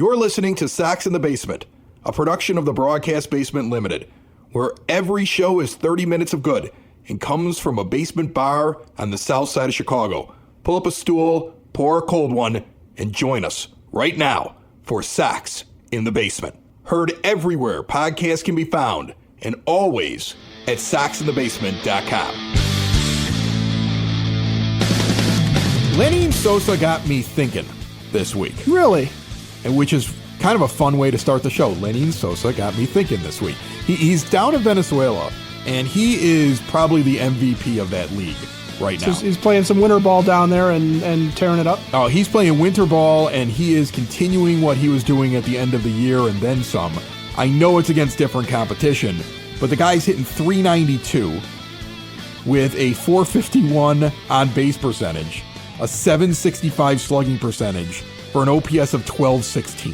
You're listening to Sox in the Basement, a production of the Broadcast Basement Limited, where every show is 30 minutes of good and comes from a basement bar on the south side of Chicago. Pull up a stool, pour a cold one, and join us right now for Sox in the Basement. Heard everywhere podcasts can be found, and always at soxinthebasement.com. Lenny Sosa got me thinking this week. Really? And which is kind of a fun way to start the show. Lenny Sosa got me thinking this week. He's down in Venezuela, and he is probably the MVP of that league right now. So he's playing some winter ball down there and tearing it up? Oh, he's playing winter ball, and he is continuing what he was doing at the end of the year and then some. I know it's against different competition, but the guy's hitting .392 with a .451 on-base percentage, a .765 slugging percentage, for an OPS of 1216.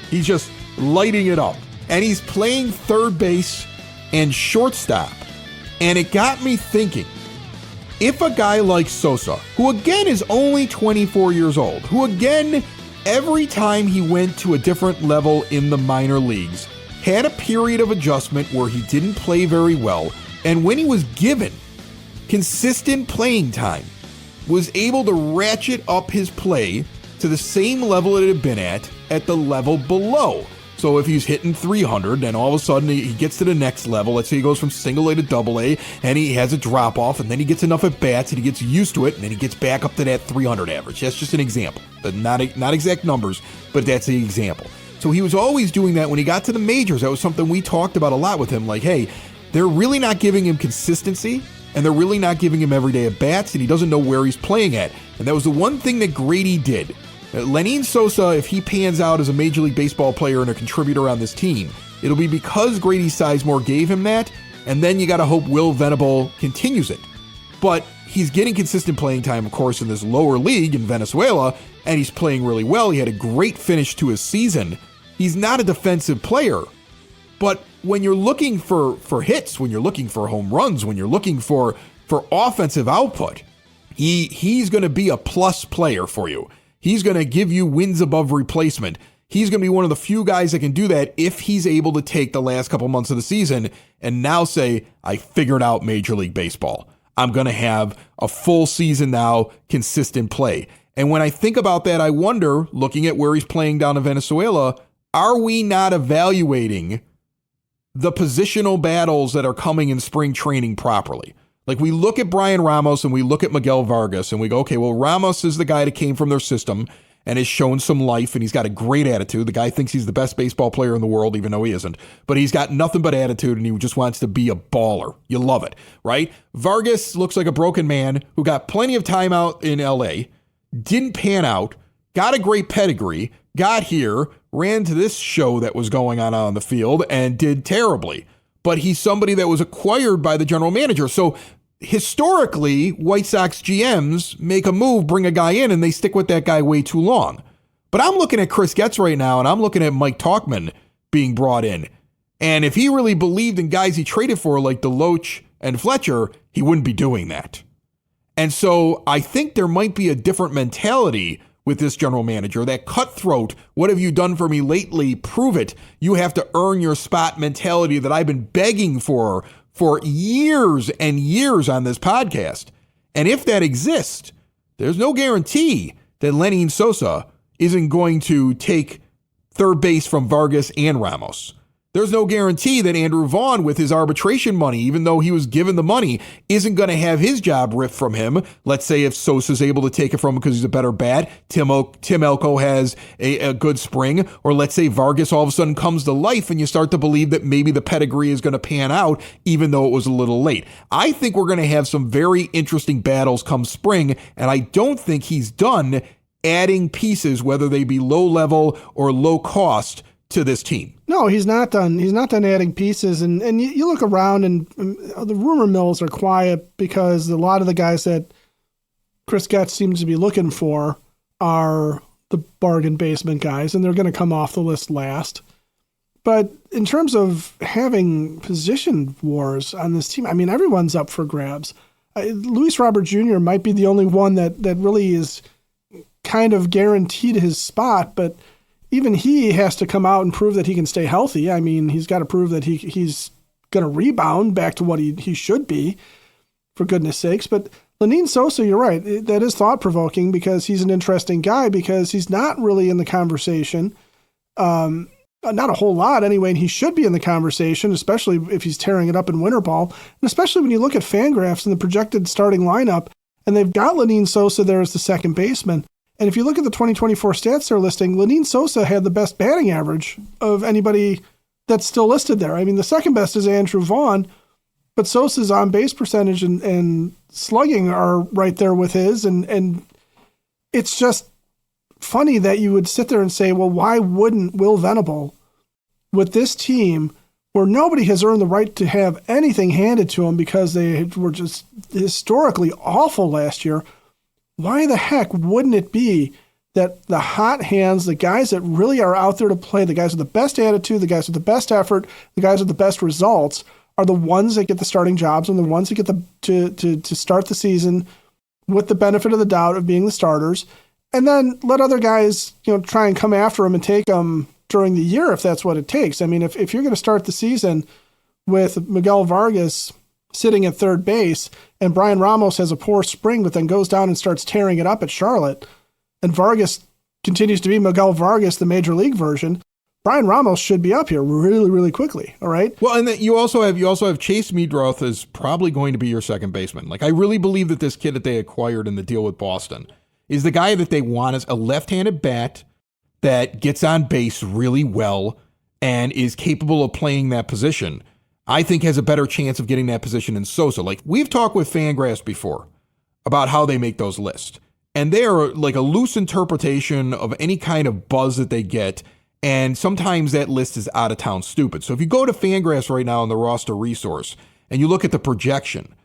He's just lighting it up. And he's playing third base and shortstop. And it got me thinking, if a guy like Sosa, who again is only 24 years old, who again, every time he went to a different level in the minor leagues, had a period of adjustment where he didn't play very well, and when he was given consistent playing time, was able to ratchet up his play to the same level it had been at the level below. So if he's hitting 300, then all of a sudden he gets to the next level. Let's say he goes from single A to double A, and he has a drop off, and then he gets enough at bats, and he gets used to it, and then he gets back up to that 300 average. That's just an example. Not exact numbers, but that's the example. So he was always doing that when he got to the majors. That was something we talked about a lot with him. Like, hey, they're really not giving him consistency, and they're really not giving him everyday at bats, and he doesn't know where he's playing at. And that was the one thing that Grady did. Lenny Sosa, if he pans out as a Major League Baseball player and a contributor on this team, it'll be because Grady Sizemore gave him that, and then you got to hope Will Venable continues it. But he's getting consistent playing time, of course, in this lower league in Venezuela, and he's playing really well. He had a great finish to his season. He's not a defensive player, but when you're looking for hits, when you're looking for home runs, when you're looking for offensive output, he's going to be a plus player for you. He's going to give you wins above replacement. He's going to be one of the few guys that can do that if he's able to take the last couple months of the season and now say, I figured out Major League Baseball. I'm going to have a full season now, consistent play. And when I think about that, I wonder, looking at where he's playing down in Venezuela, are we not evaluating the positional battles that are coming in spring training properly? Like, we look at Brian Ramos and we look at Miguel Vargas and we go, okay, well, Ramos is the guy that came from their system and has shown some life, and he's got a great attitude. The guy thinks he's the best baseball player in the world, even though he isn't. But he's got nothing but attitude, and he just wants to be a baller. You love it, right? Vargas looks like a broken man who got plenty of time out in L.A., didn't pan out, got a great pedigree, got here, ran to this show that was going on the field, and did terribly. But he's somebody that was acquired by the general manager. So historically, White Sox GMs make a move, bring a guy in, and they stick with that guy way too long. But I'm looking at Chris Getz right now, and I'm looking at Mike Tauchman being brought in. And if he really believed in guys he traded for, like DeLoach and Fletcher, he wouldn't be doing that. And so I think there might be a different mentality with this general manager, that cutthroat, what have you done for me lately? Prove it. You have to earn your spot mentality that I've been begging for years and years on this podcast. And if that exists, there's no guarantee that Lenny Sosa isn't going to take third base from Vargas and Ramos. There's no guarantee that Andrew Vaughn, with his arbitration money, even though he was given the money, isn't going to have his job ripped from him. Let's say if Sosa's able to take it from him because he's a better bat, Tim Elko has a good spring, or let's say Vargas all of a sudden comes to life and you start to believe that maybe the pedigree is going to pan out, even though it was a little late. I think we're going to have some very interesting battles come spring, and I don't think he's done adding pieces, whether they be low level or low cost, to this team. No, he's not done. He's not done adding pieces. And you look around and the rumor mills are quiet because a lot of the guys that Chris Getz seems to be looking for are the bargain basement guys, and they're going to come off the list last. But in terms of having position wars on this team, I mean, everyone's up for grabs. Luis Robert Jr. might be the only one that really is kind of guaranteed his spot, but even he has to come out and prove that he can stay healthy. I mean, he's got to prove that he's going to rebound back to what he should be, for goodness sakes. But Lenyn Sosa, you're right. That is thought-provoking because he's an interesting guy because he's not really in the conversation. Not a whole lot anyway, and he should be in the conversation, especially if he's tearing it up in winter ball, and especially when you look at Fangraphs and the projected starting lineup, and they've got Lenyn Sosa there as the second baseman. And if you look at the 2024 stats they're listing, Lenyn Sosa had the best batting average of anybody that's still listed there. I mean, the second best is Andrew Vaughn, but Sosa's on-base percentage and slugging are right there with his, and it's just funny that you would sit there and say, well, why wouldn't Will Venable, with this team where nobody has earned the right to have anything handed to them because they were just historically awful last year, why the heck wouldn't it be that the hot hands, the guys that really are out there to play, the guys with the best attitude, the guys with the best effort, the guys with the best results are the ones that get the starting jobs and the ones that get to start the season with the benefit of the doubt of being the starters, and then let other guys, try and come after them and take them during the year if that's what it takes. I mean, if you're going to start the season with Miguel Vargas sitting at third base and Brian Ramos has a poor spring but then goes down and starts tearing it up at Charlotte, and Vargas continues to be Miguel Vargas, the major league version, Brian Ramos should be up here really, really quickly. All right. Well, and then you also have Chase Meadroth is probably going to be your second baseman. Like, I really believe that this kid that they acquired in the deal with Boston is the guy that they want as a left-handed bat that gets on base really well and is capable of playing that position. I think has a better chance of getting that position than Sosa. Like, we've talked with Fangraphs before about how they make those lists. And they're like a loose interpretation of any kind of buzz that they get. And sometimes that list is out of town stupid. So if you go to Fangraphs right now on the roster resource and you look at the projection,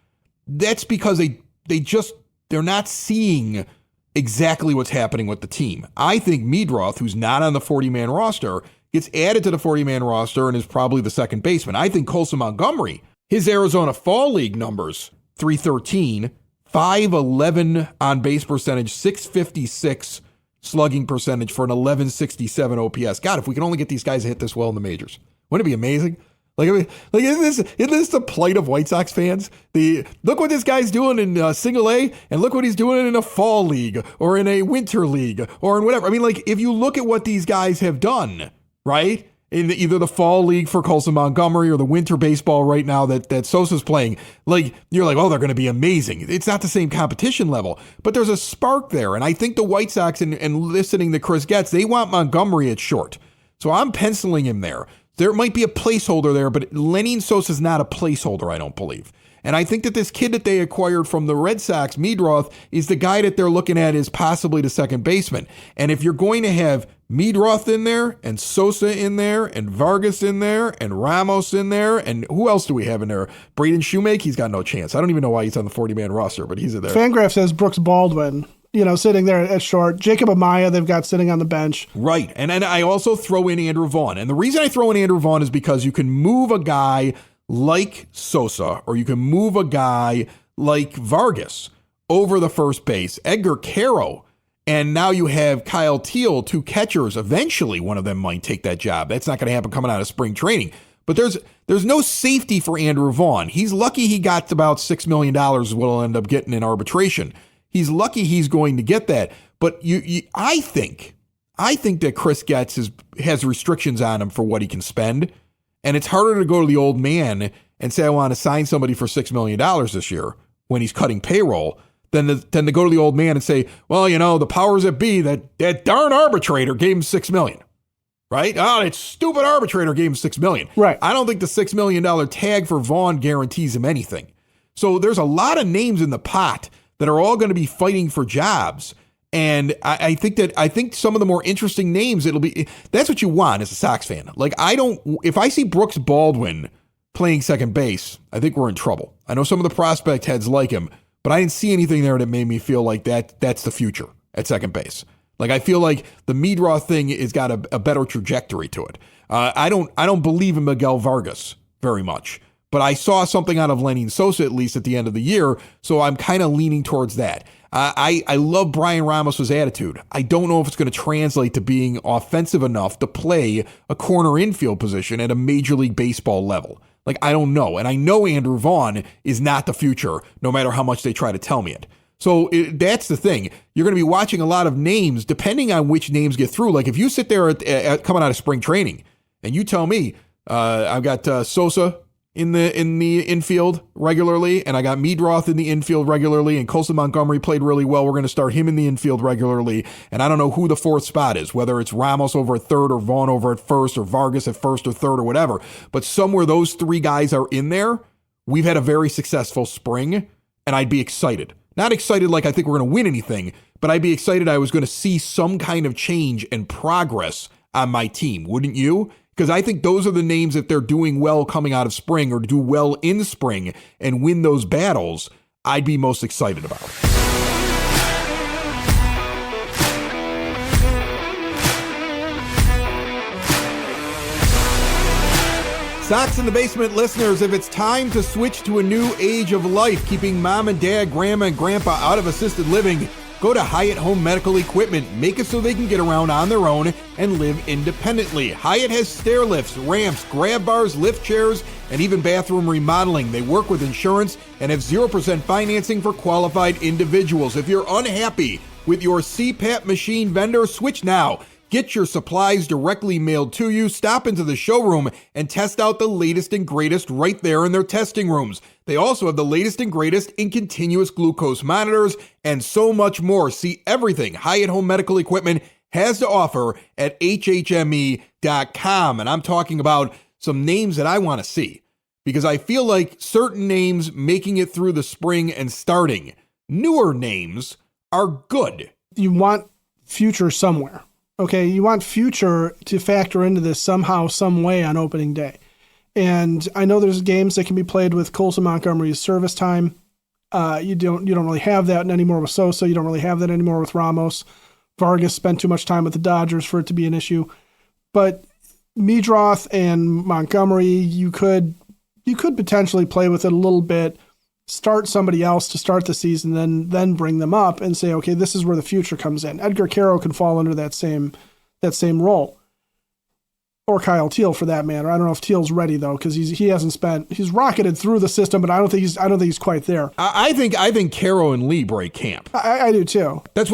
that's because they're not seeing exactly what's happening with the team. I think Meadroth, who's not on the 40-man roster, gets added to the 40-man roster and is probably the second baseman. I think Colson Montgomery, his Arizona Fall League numbers, 313, 511 on base percentage, 656 slugging percentage for an 1167 OPS. God, if we could only get these guys to hit this well in the majors, wouldn't it be amazing? Isn't this the plight of White Sox fans? Look what this guy's doing in single A, and look what he's doing in a fall league or in a winter league or in whatever. I mean, like, if you look at what these guys have done, right? In either the fall league for Colson Montgomery or the winter baseball right now that Sosa's playing, like, you're like, oh, they're going to be amazing. It's not the same competition level, but there's a spark there. And I think the White Sox, and listening to Chris Getz, they want Montgomery at short. So I'm penciling him there. There might be a placeholder there, but Lenyn Sosa's not a placeholder, I don't believe. And I think that this kid that they acquired from the Red Sox, Meadroth, is the guy that they're looking at as possibly the second baseman. And if you're going to have Meadroth in there, and Sosa in there, and Vargas in there, and Ramos in there, and who else do we have in there? Braden Shoemake, he's got no chance. I don't even know why he's on the 40-man roster, but he's in there. Fangraph says Brooks Baldwin, sitting there at short. Jacob Amaya, they've got sitting on the bench. Right. And I also throw in Andrew Vaughn. And the reason I throw in Andrew Vaughn is because you can move a guy like Sosa, or you can move a guy like Vargas over the first base, Edgar Caro, and now you have Kyle Teal, two catchers. Eventually, one of them might take that job. That's not going to happen coming out of spring training. But there's no safety for Andrew Vaughn. He's lucky he got about $6 million is what he'll end up getting in arbitration. He's lucky he's going to get that. But I think that Chris Getz has restrictions on him for what he can spend. And it's harder to go to the old man and say, I want to sign somebody for $6 million this year when he's cutting payroll than to go to the old man and say, well, the powers that be, that darn arbitrator gave him $6 million, right? Oh, that stupid arbitrator gave him $6 million. Right. I don't think the $6 million tag for Vaughn guarantees him anything. So there's a lot of names in the pot that are all going to be fighting for jobs. And I think some of the more interesting names, that's what you want as a Sox fan. Like, if I see Brooks Baldwin playing second base, I think we're in trouble. I know some of the prospect heads like him, but I didn't see anything there that made me feel like that's the future at second base. Like, I feel like the Meadroth thing has got a better trajectory to it. I don't believe in Miguel Vargas very much, but I saw something out of Lenyn Sosa at least at the end of the year, so I'm kind of leaning towards that. I love Brian Ramos's attitude. I don't know if it's going to translate to being offensive enough to play a corner infield position at a Major League Baseball level. Like, I don't know. And I know Andrew Vaughn is not the future, no matter how much they try to tell me it. So that's the thing. You're going to be watching a lot of names, depending on which names get through. Like, if you sit there at coming out of spring training and you tell me, I've got Sosa in the infield regularly, and I got Meadroth in the infield regularly, and Colson Montgomery played really well. We're going to start him in the infield regularly, and I don't know who the fourth spot is, whether it's Ramos over at third or Vaughn over at first or Vargas at first or third or whatever. But somewhere those three guys are in there, we've had a very successful spring, and I'd be excited. Not excited like I think we're going to win anything, but I'd be excited I was going to see some kind of change and progress on my team. Wouldn't you? Because I think those are the names, if they're doing well coming out of spring or do well in spring and win those battles, I'd be most excited about. Sox in the Basement listeners, if it's time to switch to a new age of life, keeping mom and dad, grandma and grandpa out of assisted living, go to Hyatt Home Medical Equipment. Make it so they can get around on their own and live independently. Hyatt has stair lifts, ramps, grab bars, lift chairs, and even bathroom remodeling. They work with insurance and have 0% financing for qualified individuals. If you're unhappy with your CPAP machine vendor, switch now. Get your supplies directly mailed to you. Stop into the showroom and test out the latest and greatest right there in their testing rooms. They also have the latest and greatest in continuous glucose monitors and so much more. See everything Hyatt Home Medical Equipment has to offer at hhme.com. And I'm talking about some names that I want to see, because I feel like certain names making it through the spring and starting, newer names, are good. You want future somewhere. Okay, you want future to factor into this somehow, some way on opening day. And I know there's games that can be played with Colson Montgomery's service time. You don't really have that anymore with Sosa. You don't really have that anymore with Ramos. Vargas spent too much time with the Dodgers for it to be an issue. But Meadroth and Montgomery, you could potentially play with it a little bit, start somebody else to start the season, then bring them up and say, okay, this is where the future comes in. Edgar Caro can fall under that same role, or Kyle Teal for that matter. I don't know if Teal's ready though, because he's rocketed through the system, but I don't think he's quite there. I think Caro and Lee break camp. I do too. That's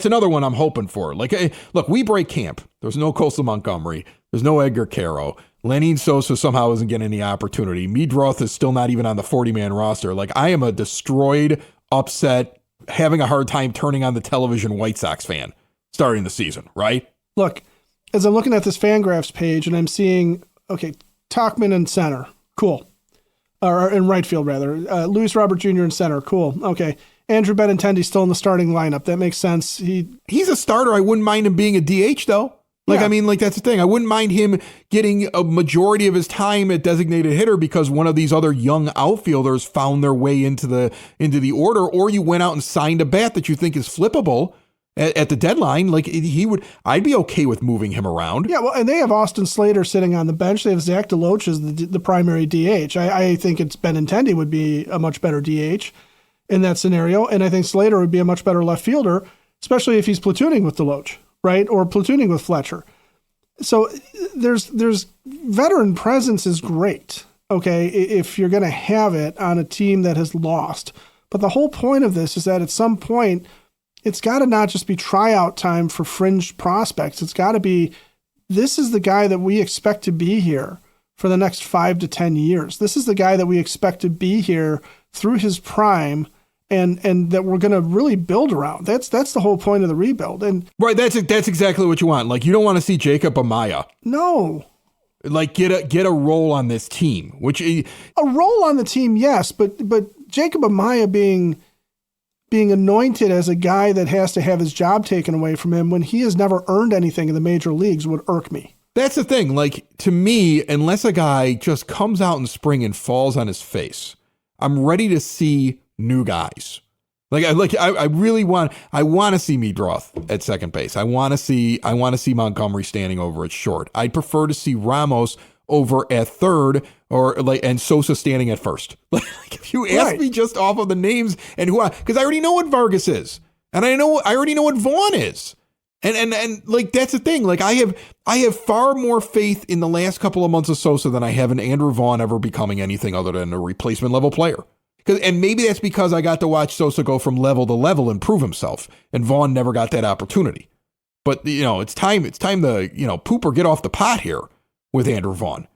another one I'm hoping for. Like, look, we break camp. There's no Colson Montgomery. There's no Edgar Caro. Lenyn Sosa somehow isn't getting any opportunity. Meadroth is still not even on the 40-man roster. Like, I am a destroyed, upset, having a hard time turning on the television White Sox fan starting the season, right? Look, as I'm looking at this Fangraphs page and I'm seeing, okay, Tauchman in center, cool. Or in right field, rather. Luis Robert Jr. in center, cool. Okay. Andrew Benintendi still in the starting lineup. That makes sense. He's a starter. I wouldn't mind him being a DH, though. Like, yeah. I mean, like, that's the thing. I wouldn't mind him getting a majority of his time at designated hitter because one of these other young outfielders found their way into the order, or you went out and signed a bat that you think is flippable at the deadline. Like, I'd be okay with moving him around. Yeah, well, and they have Austin Slater sitting on the bench. They have Zach DeLoach as the primary DH. I think Benintendi would be a much better DH in that scenario, and I think Slater would be a much better left fielder, especially if he's platooning with DeLoach. Right? Or platooning with Fletcher. So there's veteran presence is great, okay, if you're going to have it on a team that has lost. But the whole point of this is that at some point, it's got to not just be tryout time for fringe prospects. It's got to be, this is the guy that we expect to be here for the next 5 to 10 years. This is the guy that we expect to be here through his prime, and that we're going to really build around. That's the whole point of the rebuild. And right, that's exactly what you want. Like, you don't want to see Jacob Amaya. No. Like, get a role on this team, a role on the team, yes, but Jacob Amaya being anointed as a guy that has to have his job taken away from him when he has never earned anything in the major leagues would irk me. That's the thing. Like, to me, unless a guy just comes out in spring and falls on his face, I'm ready to see new guys. I really want to see Meadroth at second base. I want to see Montgomery standing over at short. I'd prefer to see Ramos over at third, and Sosa standing at first. Like if you ask me just off of the names and because I already know what Vargas is, and I already know what Vaughn is. And like that's the thing. Like I have far more faith in the last couple of months of Sosa than I have in Andrew Vaughn ever becoming anything other than a replacement level player. And maybe that's because I got to watch Sosa go from level to level and prove himself, and Vaughn never got that opportunity. But it's time to poop or get off the pot here with Andrew Vaughn.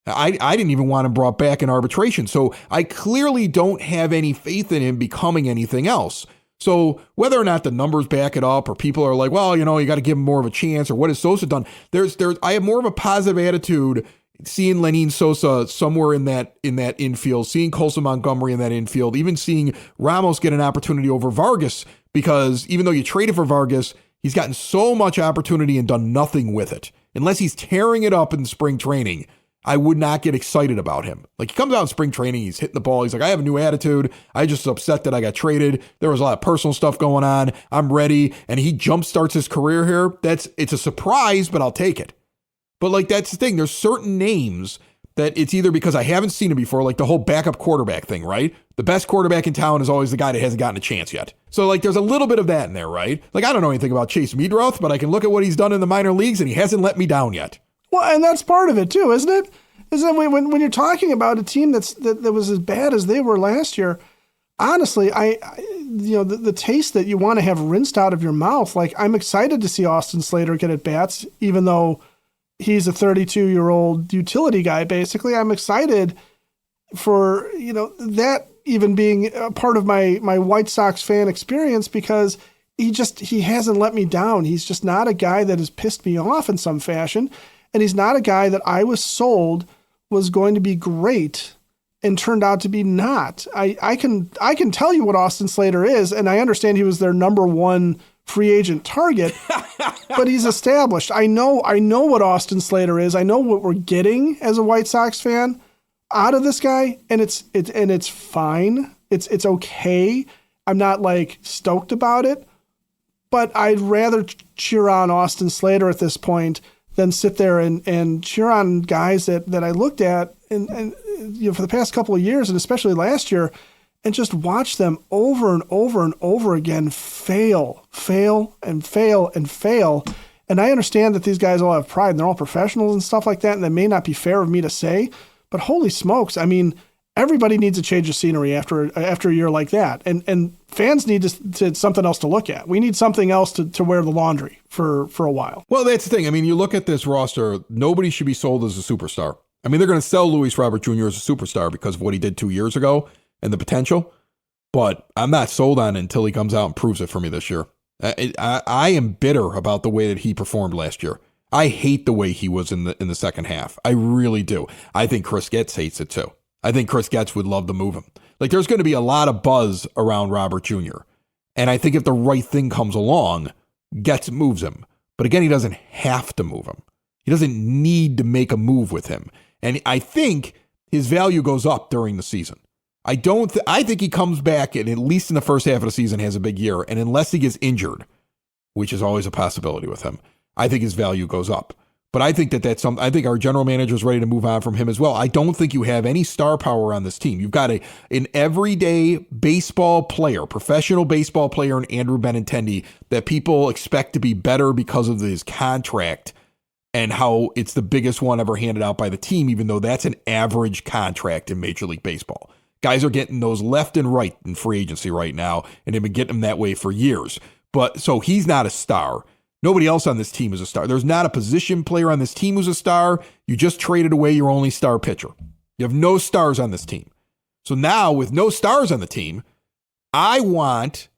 I didn't even want him brought back in arbitration, so I clearly don't have any faith in him becoming anything else. So whether or not the numbers back it up, or people are like, well, you got to give him more of a chance, or what has Sosa done? I have more of a positive attitude seeing Lenin Sosa somewhere in that infield, seeing Colson Montgomery in that infield, even seeing Ramos get an opportunity over Vargas, because even though you traded for Vargas, he's gotten so much opportunity and done nothing with it. Unless he's tearing it up in spring training, I would not get excited about him. Like he comes out in spring training, he's hitting the ball. He's like, I have a new attitude. I just upset that I got traded. There was a lot of personal stuff going on. I'm ready. And he jump starts his career here. It's a surprise, but I'll take it. But like, that's the thing. There's certain names that it's either because I haven't seen it before, like the whole backup quarterback thing, right? The best quarterback in town is always the guy that hasn't gotten a chance yet. So like, there's a little bit of that in there, right? Like, I don't know anything about Chase Meadroth, but I can look at what he's done in the minor leagues and he hasn't let me down yet. Well, and that's part of it too, isn't it? Isn't it when you're talking about a team that was as bad as they were last year? Honestly, the taste that you want to have rinsed out of your mouth. Like, I'm excited to see Austin Slater get at bats, even though he's a 32-year-old utility guy. Basically, I'm excited for that even being a part of my White Sox fan experience, because he hasn't let me down. He's just not a guy that has pissed me off in some fashion. And he's not a guy that I was sold was going to be great and turned out to be not. I can tell you what Austin Slater is, and I understand he was their number one free agent target, but he's established. I know what Austin Slater is. I know what we're getting as a White Sox fan out of this guy, and it's fine. It's okay. I'm not like stoked about it, but I'd rather cheer on Austin Slater at this point than sit there and cheer on guys that I looked at and for the past couple of years, and especially last year, and just watch them over and over and over again fail. And I understand that these guys all have pride and they're all professionals and stuff like that, and that may not be fair of me to say, but holy smokes, I mean, everybody needs a change of scenery after a year like that. And fans need to something else to look at. We need something else to wear the laundry for a while. Well, that's the thing. I mean, you look at this roster, nobody should be sold as a superstar. I mean, they're going to sell Luis Robert Jr. as a superstar because of what he did 2 years ago and the potential. But I'm not sold on it until he comes out and proves it for me this year. I am bitter about the way that he performed last year. I hate the way he was in the second half. I really do. I think Chris Getz hates it too. I think Chris Getz would love to move him. Like, there's going to be a lot of buzz around Robert Jr. And I think if the right thing comes along, Getz moves him. But again, he doesn't have to move him. He doesn't need to make a move with him. And I think his value goes up during the season. I think he comes back and at least in the first half of the season has a big year. And unless he gets injured, which is always a possibility with him, I think his value goes up. But I think that's something. I think our general manager is ready to move on from him as well. I don't think you have any star power on this team. You've got an everyday baseball player, professional baseball player in Andrew Benintendi that people expect to be better because of his contract and how it's the biggest one ever handed out by the team, even though that's an average contract in Major League Baseball. Guys are getting those left and right in free agency right now, and they've been getting them that way for years. But so he's not a star. Nobody else on this team is a star. There's not a position player on this team who's a star. You just traded away your only star pitcher. You have no stars on this team. So now with no stars on the team, I want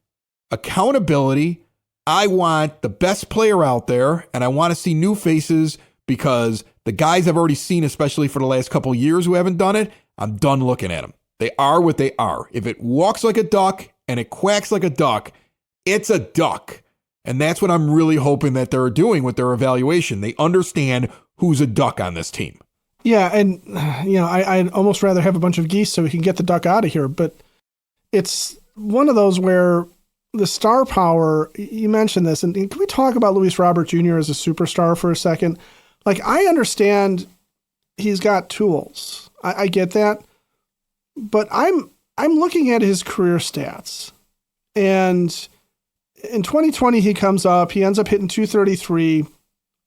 accountability. I want the best player out there, and I want to see new faces because the guys I've already seen, especially for the last couple of years who haven't done it, I'm done looking at them. They are what they are. If it walks like a duck and it quacks like a duck, it's a duck. And that's what I'm really hoping that they're doing with their evaluation. They understand who's a duck on this team. Yeah, and I'd almost rather have a bunch of geese so we can get the duck out of here. But it's one of those where the star power, you mentioned this, and can we talk about Luis Robert Jr. as a superstar for a second? Like, I understand he's got tools. I get that. But I'm looking at his career stats. And in 2020, he comes up, he ends up hitting 233,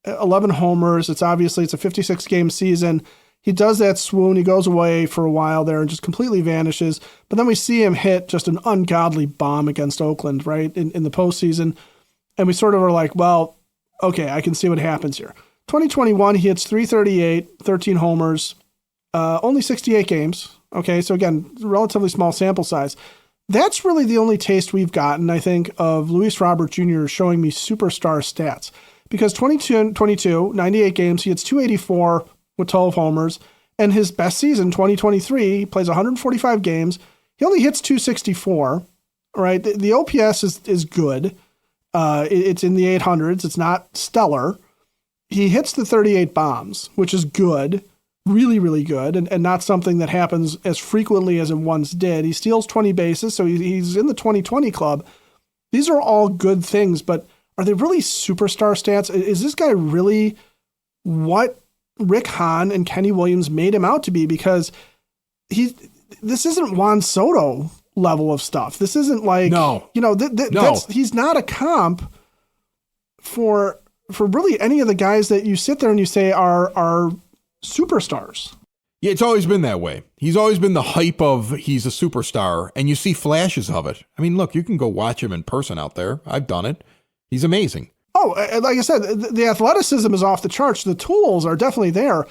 11 homers. It's a 56-game season. He does that swoon. He goes away for a while there and just completely vanishes. But then we see him hit just an ungodly bomb against Oakland, right, in the postseason. And we sort of are like, well, okay, I can see what happens here. 2021, he hits 338, 13 homers, only 68 games. Okay, so again, relatively small sample size. That's really the only taste we've gotten, I think, of Luis Robert Jr. showing me superstar stats. Because 22, 98 games, he hits 284 with 12 homers. And his best season, 2023, he plays 145 games. He only hits 264, right? The OPS is good. It's in the 800s. It's not stellar. He hits the 38 bombs, which is good. Really, really good, and not something that happens as frequently as it once did. He steals 20 bases, so he's in the 2020 club. These are all good things, but are they really superstar stats? Is this guy really what Rick Hahn and Kenny Williams made him out to be? Because this isn't Juan Soto level of stuff. This isn't like, no. He's not a comp for really any of the guys that you sit there and you say are superstars. Yeah, it's always been that way. He's always been the hype of he's a superstar, and you see flashes of it. I mean, look, you can go watch him in person out there. I've done it. He's amazing. Oh, like I said, the athleticism is off the charts. The tools are definitely there,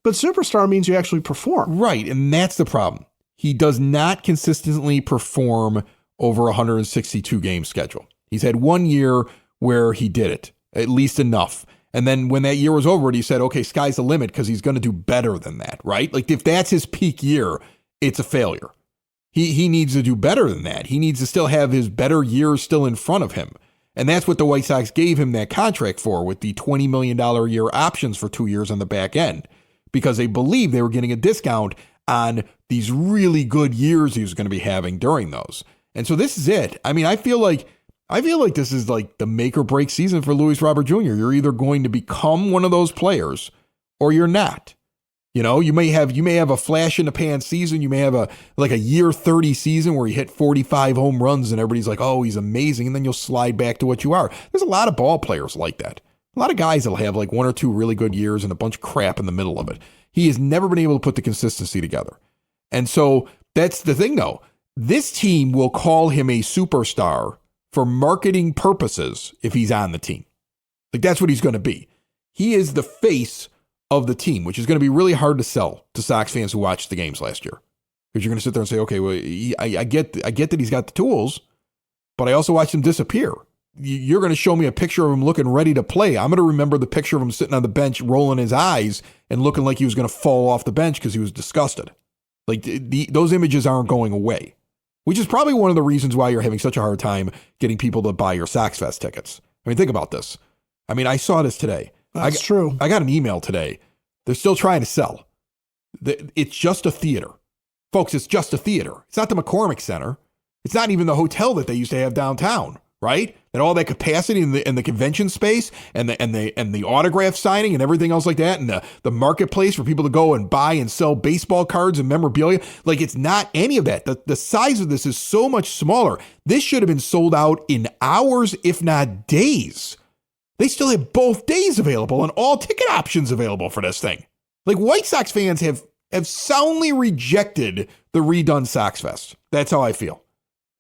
but superstar means you actually perform. Right, and that's the problem. He does not consistently perform over a 162 game schedule. He's had 1 year where he did it, at least enough. And then when that year was over, he said, okay, sky's the limit because he's going to do better than that, right? Like if that's his peak year, it's a failure. He needs to do better than that. He needs to still have his better years still in front of him. And that's what the White Sox gave him that contract for, with the $20 million a year options for 2 years on the back end, because they believed they were getting a discount on these really good years he was going to be having during those. And so this is it. I mean, I feel like this is like the make or break season for Luis Robert Jr. You're either going to become one of those players or you're not. You know, you may have a flash in the pan season. You may have a year 30 season where he hit 45 home runs and everybody's like, oh, he's amazing. And then you'll slide back to what you are. There's a lot of ball players like that. A lot of guys that'll have like 1 or 2 really good years and a bunch of crap in the middle of it. He has never been able to put the consistency together. And so that's the thing, though. This team will call him a superstar for marketing purposes if he's on the team. Like, that's what he's going to be. He is the face of the team, which is going to be really hard to sell to Sox fans who watched the games last year. Because you're going to sit there and say, okay, well, I get that he's got the tools, but I also watched him disappear. You're going to show me a picture of him looking ready to play. I'm going to remember the picture of him sitting on the bench, rolling his eyes and looking like he was going to fall off the bench because he was disgusted. Like, those images aren't going away. Which is probably one of the reasons why you're having such a hard time getting people to buy your Sox Fest tickets. I mean, think about this. I mean, I saw this today. That's true. I got an email today. They're still trying to sell. It's just a theater. Folks, it's just a theater. It's not the McCormick Center. It's not even the hotel that they used to have downtown, right? And all that capacity in the convention space and the autograph signing and everything else like that, and the marketplace for people to go and buy and sell baseball cards and memorabilia. Like, it's not any of that. The size of this is so much smaller. This should have been sold out in hours, if not days. They still have both days available and all ticket options available for this thing. Like, White Sox fans have soundly rejected the redone Sox Fest. That's how I feel.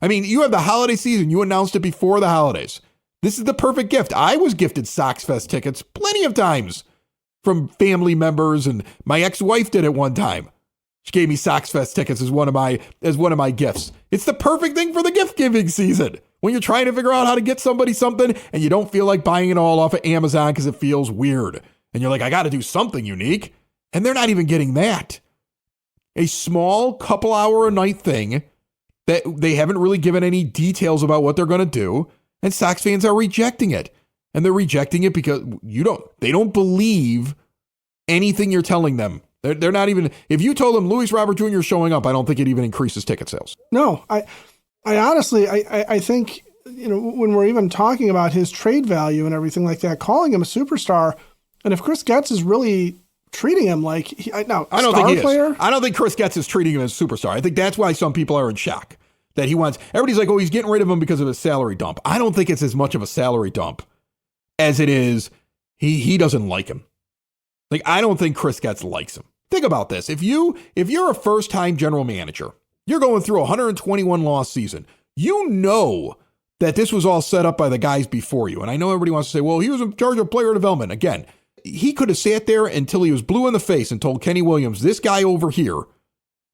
I mean, you have the holiday season. You announced it before the holidays. This is the perfect gift. I was gifted Sox Fest tickets plenty of times from family members, and my ex-wife did it one time. She gave me Sox Fest tickets as one of my gifts. It's the perfect thing for the gift giving season when you're trying to figure out how to get somebody something and you don't feel like buying it all off of Amazon because it feels weird. And you're like, I got to do something unique. And they're not even getting that. A small couple hour a night thing that they haven't really given any details about what they're going to do. And Sox fans are rejecting it. And they're rejecting it because they don't believe anything you're telling them. They're not even, if you told them Luis Robert Jr. is showing up, I don't think it even increases ticket sales. No, I honestly, I think, when we're even talking about his trade value and everything like that, calling him a superstar, and if Chris Getz is really treating him like I don't think he is. I don't think Chris Getz is treating him as a superstar. I think that's why some people are in shock that he wants. Everybody's like, oh, he's getting rid of him because of his salary dump. I don't think it's as much of a salary dump as it is he doesn't like him. Like, I don't think Chris Getz likes him. Think about this. If you're a first-time general manager, you're going through a 121 loss season. You know that this was all set up by the guys before you. And I know everybody wants to say, well, he was in charge of player development. Again, he could have sat there until he was blue in the face and told Kenny Williams, this guy over here,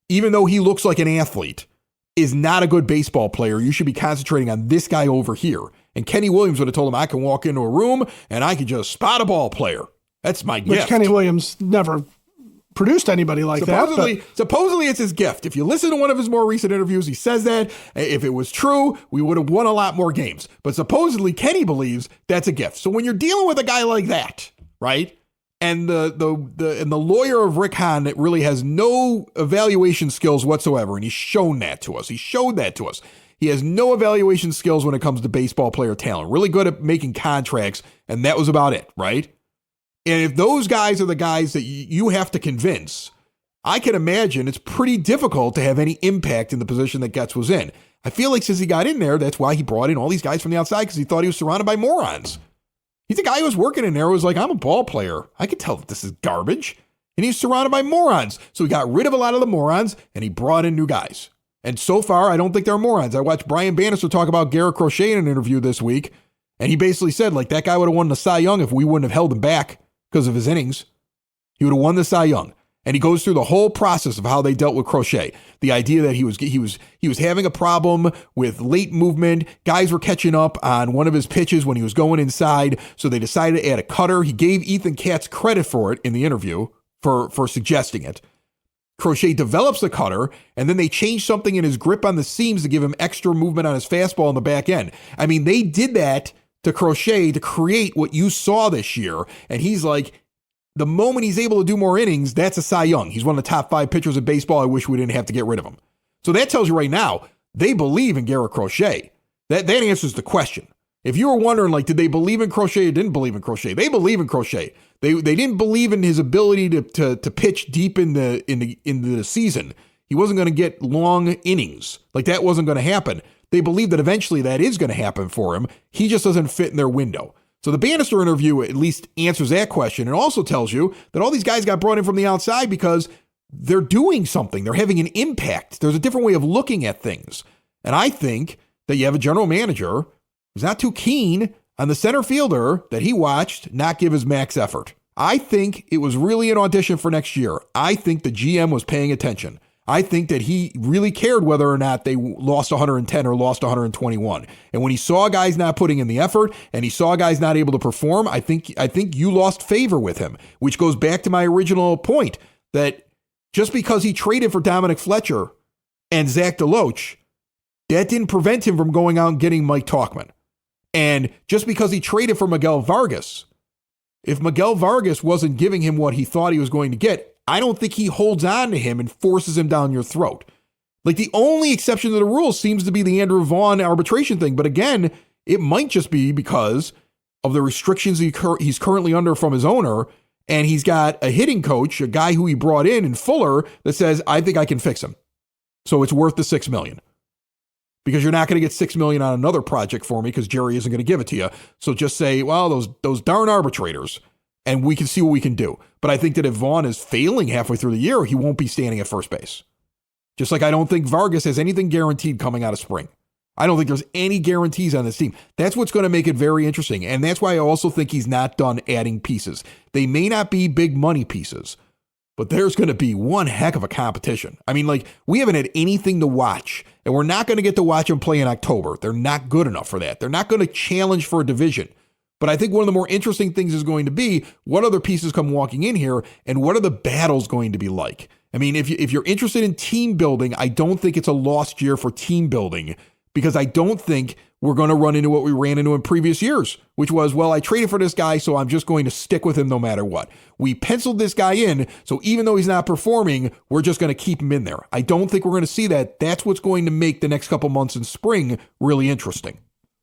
even though he looks like an athlete, is not a good baseball player. You should be concentrating on this guy over here. And Kenny Williams would have told him, I can walk into a room and I can just spot a ball player. That's my gift. Which Kenny Williams never produced anybody like that. Supposedly it's his gift. If you listen to one of his more recent interviews, he says that. If it was true, we would have won a lot more games. But supposedly Kenny believes that's a gift. So when you're dealing with a guy like that, right? And the lawyer of Rick Hahn that really has no evaluation skills whatsoever, and he's shown that to us. He showed that to us. He has no evaluation skills when it comes to baseball player talent. Really good at making contracts, and that was about it, right? And if those guys are the guys that you have to convince, I can imagine it's pretty difficult to have any impact in the position that Getz was in. I feel like since he got in there, that's why he brought in all these guys from the outside, because he thought he was surrounded by morons. He's a guy who was working in there who was like, I'm a ball player. I can tell that this is garbage. And he's surrounded by morons. So he got rid of a lot of the morons, and he brought in new guys. And so far, I don't think they're morons. I watched Brian Bannister talk about Garrett Crochet in an interview this week, and he basically said, like, that guy would have won the Cy Young if we wouldn't have held him back because of his innings. He would have won the Cy Young. And he goes through the whole process of how they dealt with Crochet. The idea that he was having a problem with late movement. Guys were catching up on one of his pitches when he was going inside, so they decided to add a cutter. He gave Ethan Katz credit for it in the interview for suggesting it. Crochet develops the cutter, and then they change something in his grip on the seams to give him extra movement on his fastball in the back end. I mean, they did that to Crochet to create what you saw this year, and he's like, the moment he's able to do more innings, that's a Cy Young. He's one of the top 5 pitchers in baseball. I wish we didn't have to get rid of him. So that tells you right now, they believe in Garrett Crochet. That answers the question. If you were wondering, like, did they believe in Crochet or didn't believe in Crochet? They believe in Crochet. They didn't believe in his ability to pitch deep in the season. He wasn't going to get long innings. Like, that wasn't going to happen. They believe that eventually that is going to happen for him. He just doesn't fit in their window. So the Bannister interview at least answers that question, and also tells you that all these guys got brought in from the outside because they're doing something. They're having an impact. There's a different way of looking at things. And I think that you have a general manager who's not too keen on the center fielder that he watched not give his max effort. I think it was really an audition for next year. I think the GM was paying attention. I think that he really cared whether or not they lost 110 or lost 121. And when he saw guys not putting in the effort and he saw guys not able to perform, I think you lost favor with him, which goes back to my original point that just because he traded for Dominic Fletcher and Zach DeLoach, that didn't prevent him from going out and getting Mike Tauchman. And just because he traded for Miguel Vargas, if Miguel Vargas wasn't giving him what he thought he was going to get, I don't think he holds on to him and forces him down your throat. Like, the only exception to the rule seems to be the Andrew Vaughn arbitration thing. But again, it might just be because of the restrictions he's currently under from his owner. And he's got a hitting coach, a guy who he brought in Fuller, that says, I think I can fix him. So it's worth the $6 million. Because you're not going to get $6 million on another project for me because Jerry isn't going to give it to you. So just say, well, those darn arbitrators, and we can see what we can do. But I think that if Vaughn is failing halfway through the year, he won't be standing at first base. Just like I don't think Vargas has anything guaranteed coming out of spring. I don't think there's any guarantees on this team. That's what's going to make it very interesting. And that's why I also think he's not done adding pieces. They may not be big money pieces, but there's going to be one heck of a competition. I mean, like, we haven't had anything to watch, and we're not going to get to watch them play in October. They're not good enough for that. They're not going to challenge for a division. But I think one of the more interesting things is going to be what other pieces come walking in here and what are the battles going to be like. I mean, if you're interested in team building, I don't think it's a lost year for team building because I don't think we're going to run into what we ran into in previous years, which was, well, I traded for this guy, so I'm just going to stick with him no matter what. We penciled this guy in, so even though he's not performing, we're just going to keep him in there. I don't think we're going to see that. That's what's going to make the next couple months in spring really interesting.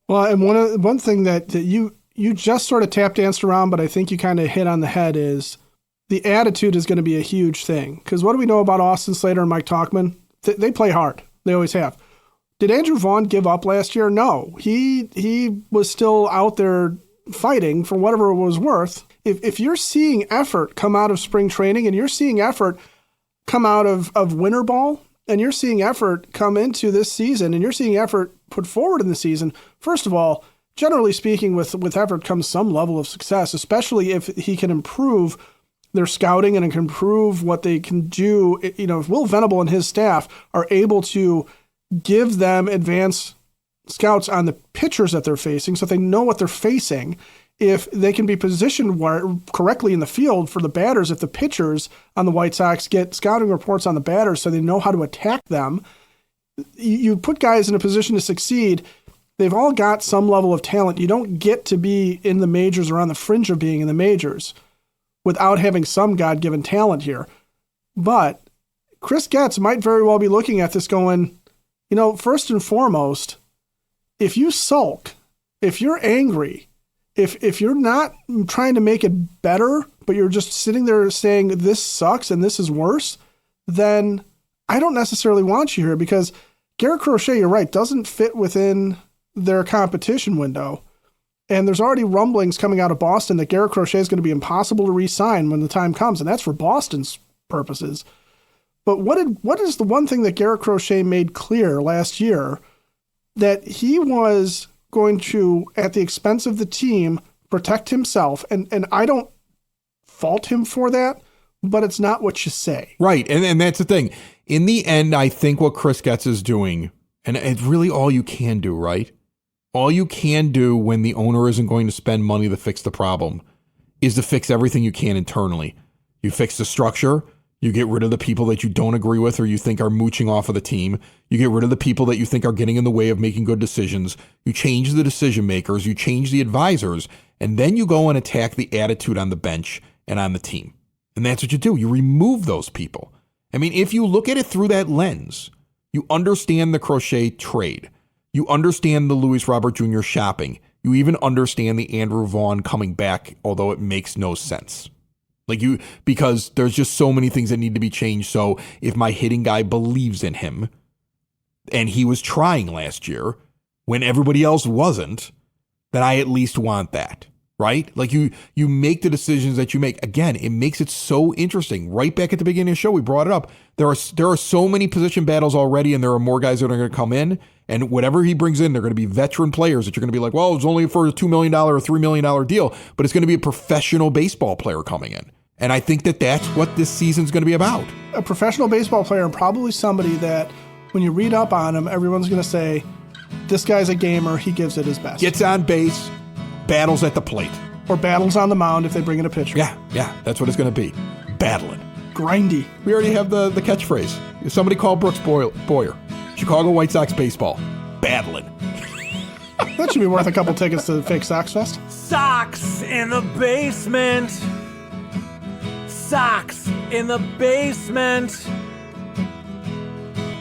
Well, and one thing that you just sort of tap danced around, but I think you kind of hit on the head is the attitude is going to be a huge thing. Because what do we know about Austin Slater and Mike Tauchman? They play hard. They always have. Did Andrew Vaughn give up last year? No. He was still out there fighting for whatever it was worth. If you're seeing effort come out of spring training and you're seeing effort come out of winter ball and you're seeing effort come into this season and you're seeing effort put forward in the season, first of all, generally speaking, with effort comes some level of success, especially if he can improve their scouting and can improve what they can do. You know, if Will Venable and his staff are able to give them advanced scouts on the pitchers that they're facing so they know what they're facing, if they can be positioned correctly in the field for the batters, if the pitchers on the White Sox get scouting reports on the batters so they know how to attack them, you put guys in a position to succeed. They've all got some level of talent. You don't get to be in the majors or on the fringe of being in the majors without having some God-given talent here. But Chris Getz might very well be looking at this going, you know, first and foremost, if you sulk, if you're angry, if you're not trying to make it better, but you're just sitting there saying this sucks and this is worse, then I don't necessarily want you here, because Garrett Crochet, you're right, doesn't fit within their competition window. And there's already rumblings coming out of Boston that Garrett Crochet is going to be impossible to re-sign when the time comes, and that's for Boston's purposes. But what is the one thing that Garrett Crochet made clear last year? That he was going to, at the expense of the team, protect himself. And I don't fault him for that, but it's not what you say. Right, and that's the thing. In the end, I think what Chris Getz is doing, and it's really all you can do, right? All you can do when the owner isn't going to spend money to fix the problem is to fix everything you can internally. You fix the structure. You get rid of the people that you don't agree with or you think are mooching off of the team. You get rid of the people that you think are getting in the way of making good decisions. You change the decision makers. You change the advisors. And then you go and attack the attitude on the bench and on the team. And that's what you do. You remove those people. I mean, if you look at it through that lens, you understand the Crochet trade. You understand the Luis Robert Jr. shopping. You even understand the Andrew Vaughn coming back, although it makes no sense. Because there's just so many things that need to be changed. So if my hitting guy believes in him, and he was trying last year when everybody else wasn't, then I at least want that, right? Like you make the decisions that you make. Again, it makes it so interesting. Right back at the beginning of the show, we brought it up. There are so many position battles already, and there are more guys that are going to come in. And whatever he brings in, they're going to be veteran players that you're going to be like, well, it's only for a $2 million or $3 million deal, but it's going to be a professional baseball player coming in. And I think that that's what this season's going to be about. A professional baseball player, and probably somebody that when you read up on him, everyone's going to say, this guy's a gamer, he gives it his best. Gets on base, battles at the plate. Or battles on the mound if they bring in a pitcher. Yeah, that's what it's going to be. Battling. Grindy. We already have the catchphrase. Somebody call Brooks Boyer. Chicago White Sox baseball. Battling. That should be worth a couple tickets to the fake Sox Fest. Sox in the basement. Sox in the basement.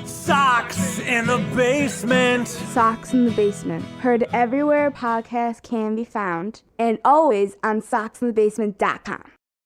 Sox in the basement. Sox in the Basement. Heard everywhere podcasts can be found, and always on soxinthebasement.com.